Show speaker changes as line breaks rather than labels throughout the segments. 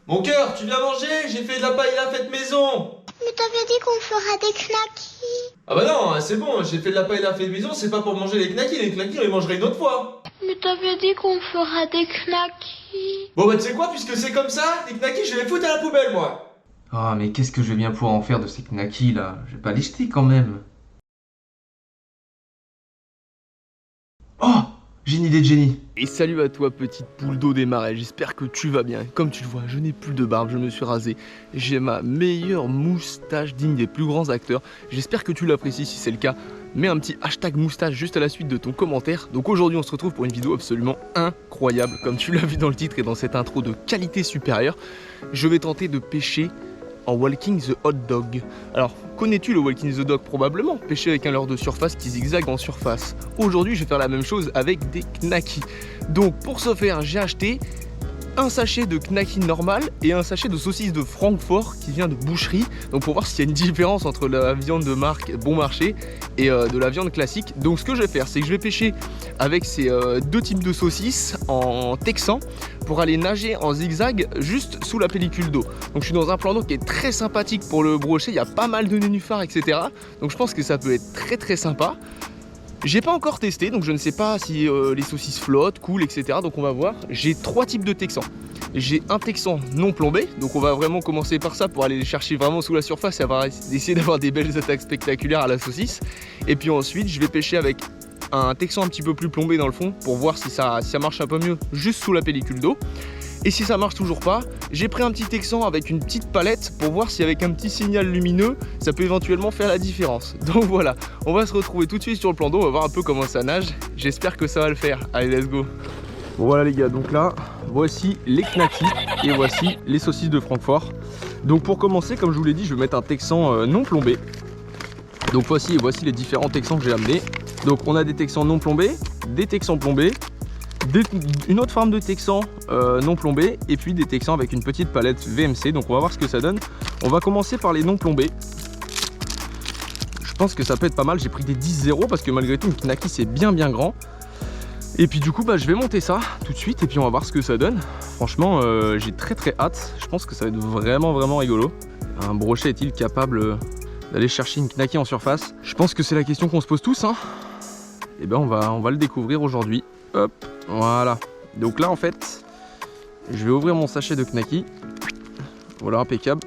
Mon cœur, tu viens manger? J'ai fait de la paella faite maison.
Mais t'avais dit qu'on fera des knackis.
Ah bah non, c'est bon, j'ai fait de la paella faite maison, c'est pas pour manger les knackis. Les knackis, on les mangerait une autre fois.
Mais t'avais dit qu'on fera des knackis.
Bon bah tu sais quoi, puisque c'est comme ça, les knackis, je vais les foutre à la poubelle, moi.
Ah, mais qu'est-ce que je vais bien pouvoir en faire de ces knackis là? Je vais pas les jeter quand même. Oh! J'ai une idée de génie.
Et salut à toi petite poule d'eau des marais, j'espère que tu vas bien. Comme tu le vois, je n'ai plus de barbe, je me suis rasé. J'ai ma meilleure moustache digne des plus grands acteurs. J'espère que tu l'apprécies, si c'est le cas. Mets un petit hashtag moustache juste à la suite de ton commentaire. Donc aujourd'hui on se retrouve pour une vidéo absolument incroyable. Comme tu l'as vu dans le titre et dans cette intro de qualité supérieure, je vais tenter de pêcher en walking the hot dog. Alors, connais-tu le walking the dog? Probablement, pêcher avec un leurre de surface qui zigzague en surface. Aujourd'hui, je vais faire la même chose avec des knackis. Donc, pour ce faire, j'ai acheté un sachet de knackis normal et un sachet de saucisse de Francfort qui vient de boucherie. Donc, pour voir s'il y a une différence entre la viande de marque bon marché et de la viande classique. Donc, ce que je vais faire, c'est que je vais pêcher avec ces deux types de saucisses en texan pour aller nager en zigzag juste sous la pellicule d'eau. Donc je suis dans un plan d'eau qui est très sympathique pour le brochet, il y a pas mal de nénuphars, etc. Donc je pense que ça peut être très sympa. J'ai pas encore testé, donc je ne sais pas si les saucisses flottent, coulent, etc. Donc on va voir. J'ai trois types de texans. J'ai un texan non plombé, donc on va vraiment commencer par ça pour aller les chercher vraiment sous la surface et essayer d'avoir des belles attaques spectaculaires à la saucisse. Et puis ensuite je vais pêcher avec un texan un petit peu plus plombé dans le fond pour voir si ça marche un peu mieux juste sous la pellicule d'eau. Et si ça marche toujours pas, j'ai pris un petit texan avec une petite palette pour voir si avec un petit signal lumineux ça peut éventuellement faire la différence. Donc voilà, on va se retrouver tout de suite sur le plan d'eau, on va voir un peu comment ça nage. J'espère que ça va le faire. Allez, let's go. Bon voilà les gars, donc là voici les knackis et voici les saucisses de Francfort. Donc pour commencer, comme je vous l'ai dit, je vais mettre un texan non plombé. Donc voici les différents texans que j'ai amenés. Donc on a des texans non plombés, des texans plombés, une autre forme de texan non plombé et puis des texans avec une petite palette VMC. Donc on va voir ce que ça donne. On va commencer par les non plombés. Je pense que ça peut être pas mal. J'ai pris des 10-0 parce que malgré tout une knacki c'est bien grand. Et puis du coup je vais monter ça tout de suite et puis on va voir ce que ça donne. Franchement j'ai très hâte. Je pense que ça va être vraiment rigolo. Un brochet est-il capable d'aller chercher une knacki en surface? Je pense que c'est la question qu'on se pose tous, hein. Et ben on va le découvrir aujourd'hui. Hop, voilà. Donc là en fait, je vais ouvrir mon sachet de knackis. Voilà, impeccable.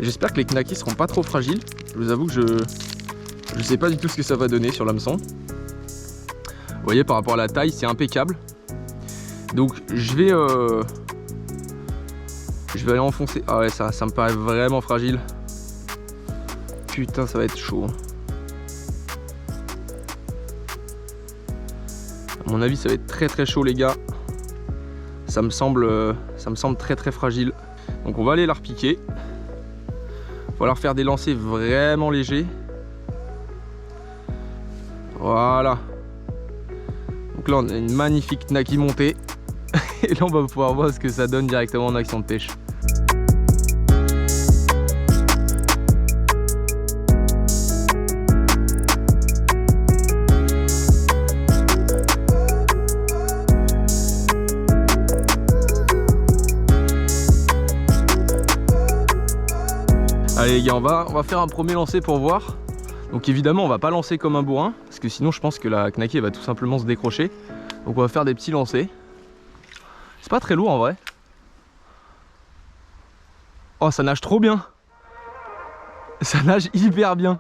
J'espère que les knackis seront pas trop fragiles. Je vous avoue que je sais pas du tout ce que ça va donner sur l'hameçon. Vous voyez, par rapport à la taille, c'est impeccable. Donc je vais aller enfoncer. Ah ouais, ça me paraît vraiment fragile. Putain, ça va être chaud. À mon avis, ça va être très chaud, les gars. Ça me semble très fragile. Donc on va aller la repiquer. Il va falloir faire des lancers vraiment légers. Voilà. Donc là, on a une magnifique knacki montée. Et là, on va pouvoir voir ce que ça donne directement en action de pêche. Allez les gars, on va faire un premier lancer pour voir. Donc évidemment on va pas lancer comme un bourrin parce que sinon je pense que la knacki va tout simplement se décrocher. Donc on va faire des petits lancers. C'est pas très lourd en vrai. Oh, ça nage trop bien. Ça nage hyper bien.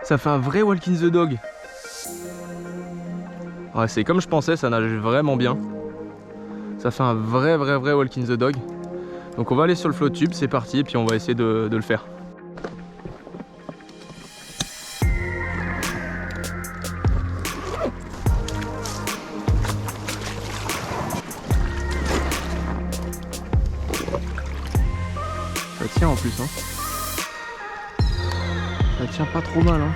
Ça fait un vrai walking the dog. Ouais, c'est comme je pensais, ça nage vraiment bien. Ça fait un vrai walking the dog. Donc on va aller sur le float tube, c'est parti, et puis on va essayer de le faire. Ça tient en plus, hein. Ça tient pas trop mal, hein.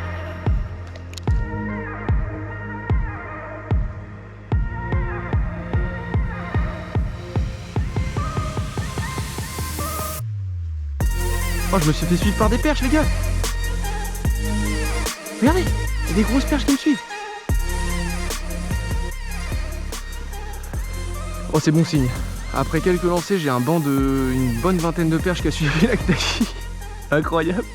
Oh, je me suis fait suivre par des perches, les gars. Regardez, il y a des grosses perches qui me suivent. Oh, c'est bon signe. Après quelques lancers, j'ai un banc de une bonne vingtaine de perches qui a suivi la knacki. Incroyable.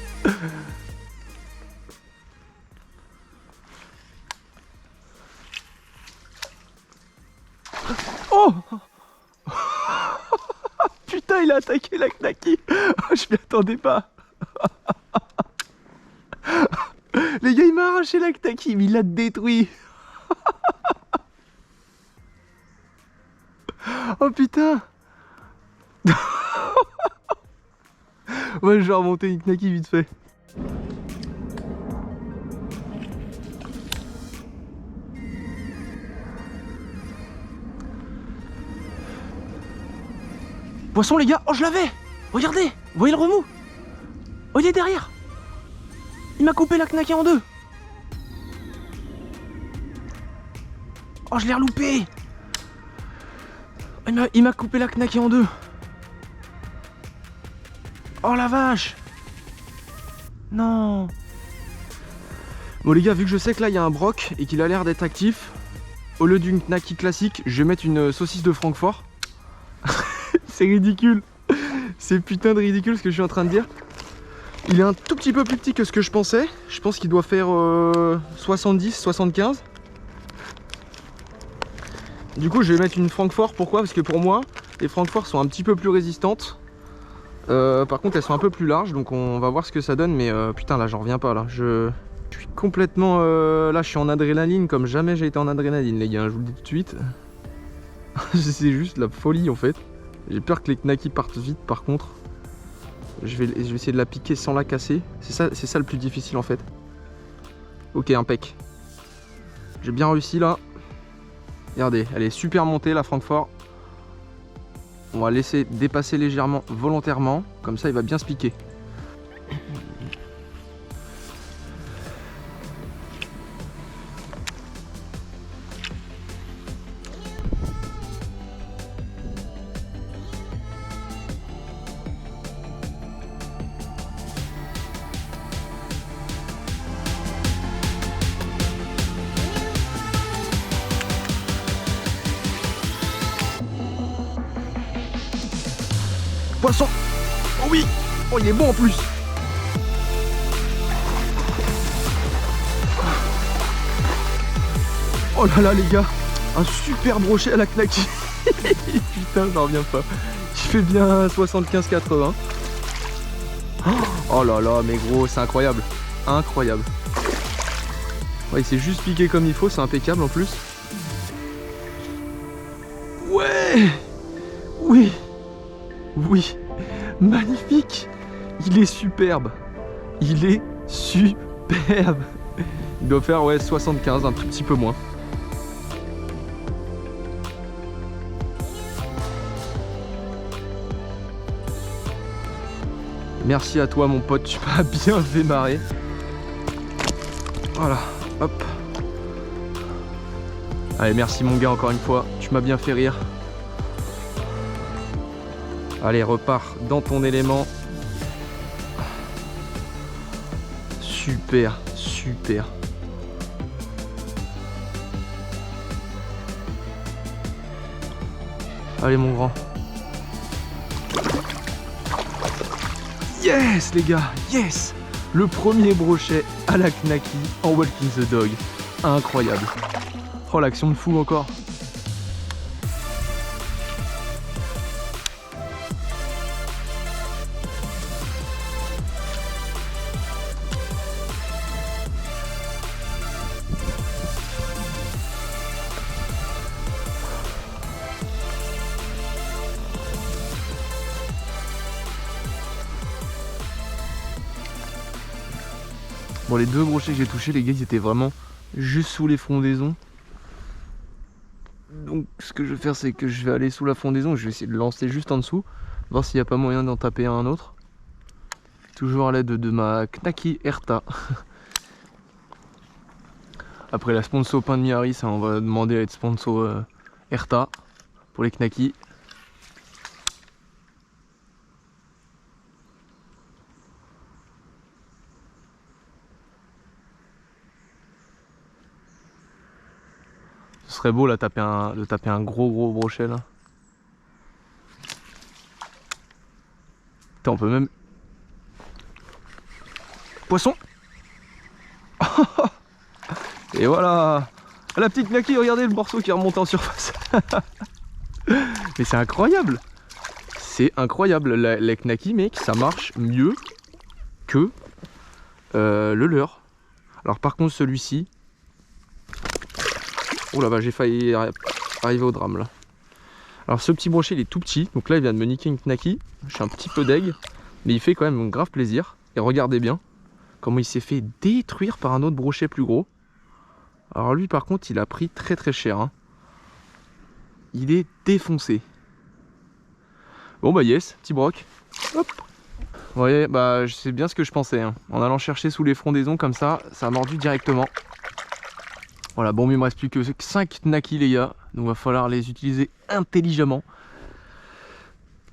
Oh putain, il a attaqué la knacki. Je m'y attendais pas. Les gars, il m'a arraché la knacki, mais il l'a détruit. Oh putain. Ouais, je vais remonter une knacki vite fait. Poisson les gars, oh je l'avais. Regardez, vous voyez le remous? Oh il est derrière. Il m'a coupé la knacki en deux. Oh je l'ai reloupé. Il m'a coupé la knacki en deux. Oh la vache. Non. Bon les gars, vu que je sais que là il y a un broc et qu'il a l'air d'être actif, au lieu d'une knacki classique, je vais mettre une saucisse de Francfort. C'est ridicule. C'est putain de ridicule ce que je suis en train de dire. Il est un tout petit peu plus petit que ce que je pensais. Je pense qu'il doit faire 70, 75. Du coup je vais mettre une Francfort. Pourquoi? Parce que pour moi les Francfort sont un petit peu plus résistantes. Par contre elles sont un peu plus larges, donc on va voir ce que ça donne. Mais putain là j'en reviens pas là. Je suis complètement là, je suis en adrénaline comme jamais j'ai été en adrénaline les gars, je vous le dis tout de suite. C'est juste la folie en fait. J'ai peur que les knacki partent vite par contre. Je vais essayer de la piquer sans la casser. C'est ça le plus difficile en fait. Ok, impec. J'ai bien réussi là. Regardez, elle est super montée la Francfort. On va laisser dépasser légèrement volontairement. Comme ça il va bien se piquer. Poisson. Oh oui. Oh il est bon en plus. Oh là là les gars. Un super brochet à la knacki. Putain j'en reviens pas. Il fait bien 75-80. Oh là là mais gros c'est incroyable. Incroyable. Ouais il s'est juste piqué comme il faut. C'est impeccable en plus. Ouais. Oui. Oui, magnifique. Il est superbe. Il est superbe. Il doit faire ouais 75, un tout petit peu moins. Merci à toi mon pote, tu m'as bien fait marrer. Voilà, hop. Allez, merci mon gars encore une fois, tu m'as bien fait rire. Allez, repars dans ton élément. Super, super. Allez mon grand. Yes les gars, yes. Le premier brochet à la knacki en Walking the Dog. Incroyable. Oh l'action de fou encore. Bon les deux brochets que j'ai touchés les gars ils étaient vraiment juste sous les fondaisons. Donc ce que je vais faire c'est que je vais aller sous la fondaison, je vais essayer de lancer juste en dessous, voir s'il n'y a pas moyen d'en taper un autre. Toujours à l'aide de ma knacki Erta. Après la sponsor pain de Miari, ça on va demander à être sponsor Erta pour les knacki. Ce serait beau là de taper un gros brochet là. Putain, on peut même... Poisson. Et voilà. La petite Naki, regardez le morceau qui remonte en surface. Mais c'est incroyable. C'est incroyable. La Knaki, mec, ça marche mieux que le leurre. Alors par contre celui-ci... Oh là bas, j'ai failli arriver au drame là. Alors ce petit brochet il est tout petit. Donc là il vient de me niquer une Knaki. Je suis un petit peu deg. Mais il fait quand même un grave plaisir. Et regardez bien comment il s'est fait détruire par un autre brochet plus gros. Alors lui par contre il a pris très très cher hein. Il est défoncé. Bon bah yes, petit broc. Hop. Vous voyez, bah c'est bien ce que je pensais hein. En allant chercher sous les frondaisons comme ça, ça a mordu directement. Voilà, bon mais il me reste plus que 5 Knaki les gars. Donc il va falloir les utiliser intelligemment.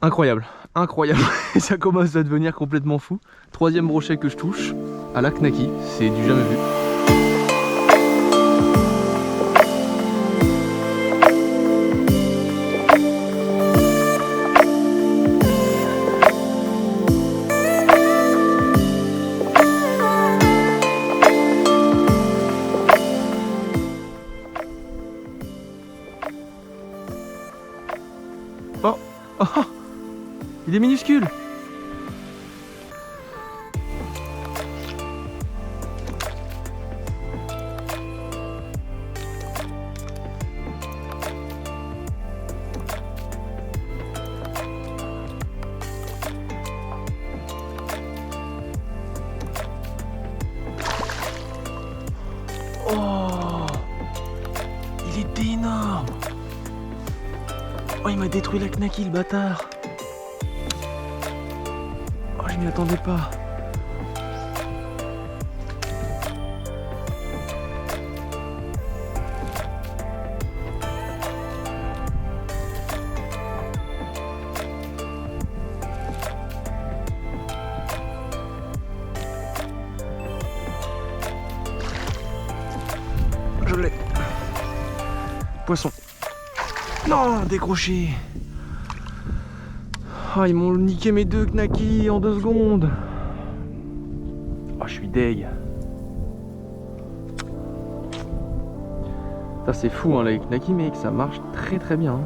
Incroyable, incroyable. Et ça commence à devenir complètement fou. 3e brochet que je touche à la Knaki, c'est du jamais vu. Oh, oh, il est minuscule. Oh, il était énorme. Oh, il m'a détruit la Knaki, le bâtard. Oh, je m'y attendais pas. Je l'ai. Poisson. Non, décroché. Ah, ils m'ont niqué mes 2 Knaki en 2 secondes. Ah, je suis deg. Ça c'est fou hein, les Knaki mec, ça marche très très bien.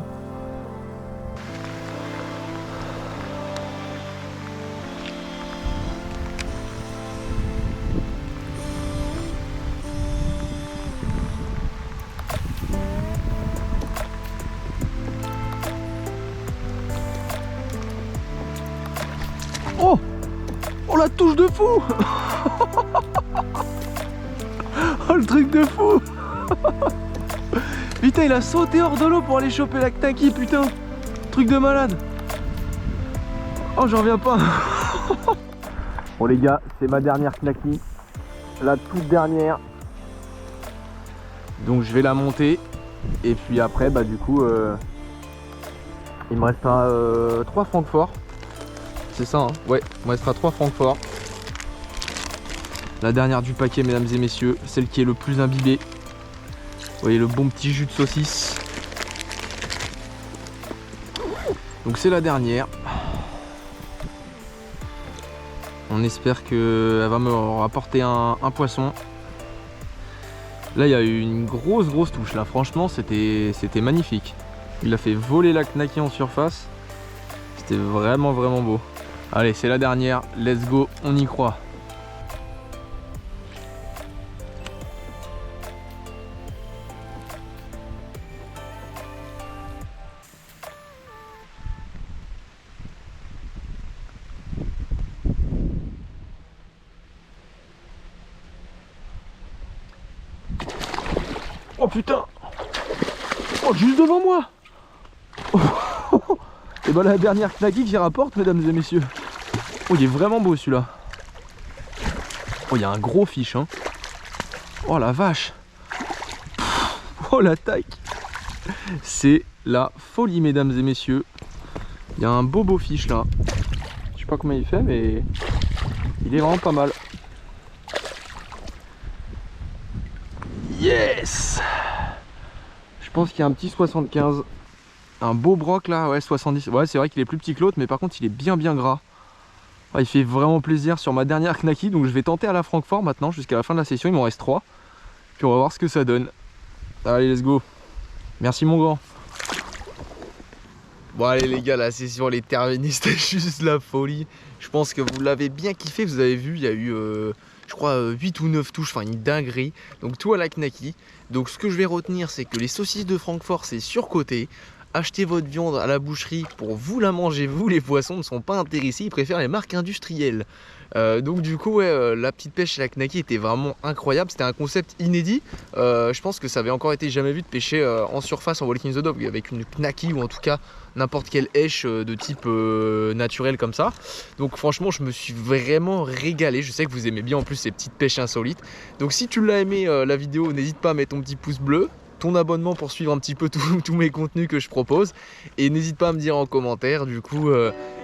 Oh! Oh la touche de fou! Oh le truc de fou! Putain il a sauté hors de l'eau pour aller choper la Knaki, putain! Truc de malade! Oh j'en reviens pas! Bon les gars, c'est ma dernière Knaki. La toute dernière. Donc je vais la monter. Et puis après bah du coup il me restera 3 Francfort. C'est ça hein, ouais, il me restera 3 Francfort. La dernière du paquet mesdames et messieurs, celle qui est le plus imbibée. Vous voyez le bon petit jus de saucisse. Donc c'est la dernière. On espère qu'elle va me rapporter un poisson. Là il y a eu une grosse touche là, franchement c'était magnifique. Il a fait voler la Knaki en surface. C'était vraiment beau. Allez c'est la dernière, let's go, on y croit. Oh putain! Oh juste devant moi! Et bah la dernière Knaki qui rapporte mesdames et messieurs. Oh il est vraiment beau celui-là. Oh il y a un gros fiche hein. Oh la vache. Oh la taille. C'est la folie mesdames et messieurs. Il y a un beau fiche là. Je sais pas combien il fait mais il est vraiment pas mal. Yes! Je pense qu'il y a un petit 75. Un beau broc là, ouais 70. Ouais c'est vrai qu'il est plus petit que l'autre mais par contre il est bien gras. Ah, il fait vraiment plaisir sur ma dernière knacky, donc je vais tenter à la Francfort maintenant jusqu'à la fin de la session, il m'en reste 3. Puis on va voir ce que ça donne. Allez, let's go. Merci mon grand. Bon allez les gars, la session elle est terminée, c'était juste la folie. Je pense que vous l'avez bien kiffé, vous avez vu, il y a eu je crois 8 ou 9 touches, enfin une dinguerie. Donc tout à la knacky. Donc ce que je vais retenir, c'est que les saucisses de Francfort c'est surcoté. Achetez votre viande à la boucherie pour vous la manger, vous les poissons ne sont pas intéressés, ils préfèrent les marques industrielles. Donc du coup ouais, la petite pêche à la knacky était vraiment incroyable, c'était un concept inédit. Je pense que ça avait encore été jamais vu de pêcher en surface en walking the dog avec une knacky ou en tout cas n'importe quelle hèche de type naturel comme ça. Donc franchement je me suis vraiment régalé, je sais que vous aimez bien en plus ces petites pêches insolites. Donc si tu l'as aimé la vidéo, n'hésite pas à mettre ton petit pouce bleu, ton abonnement pour suivre un petit peu tous mes contenus que je propose, et n'hésite pas à me dire en commentaire du coup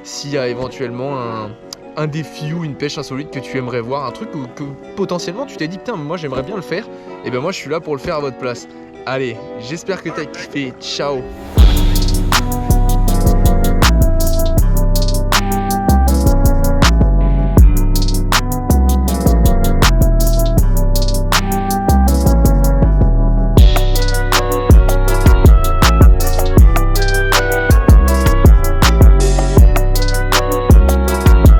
s'il y a éventuellement un défi ou une pêche insolite que tu aimerais voir, un truc que potentiellement tu t'es dit putain moi j'aimerais bien le faire, et ben moi je suis là pour le faire à votre place. Allez, j'espère que t'as kiffé, ciao.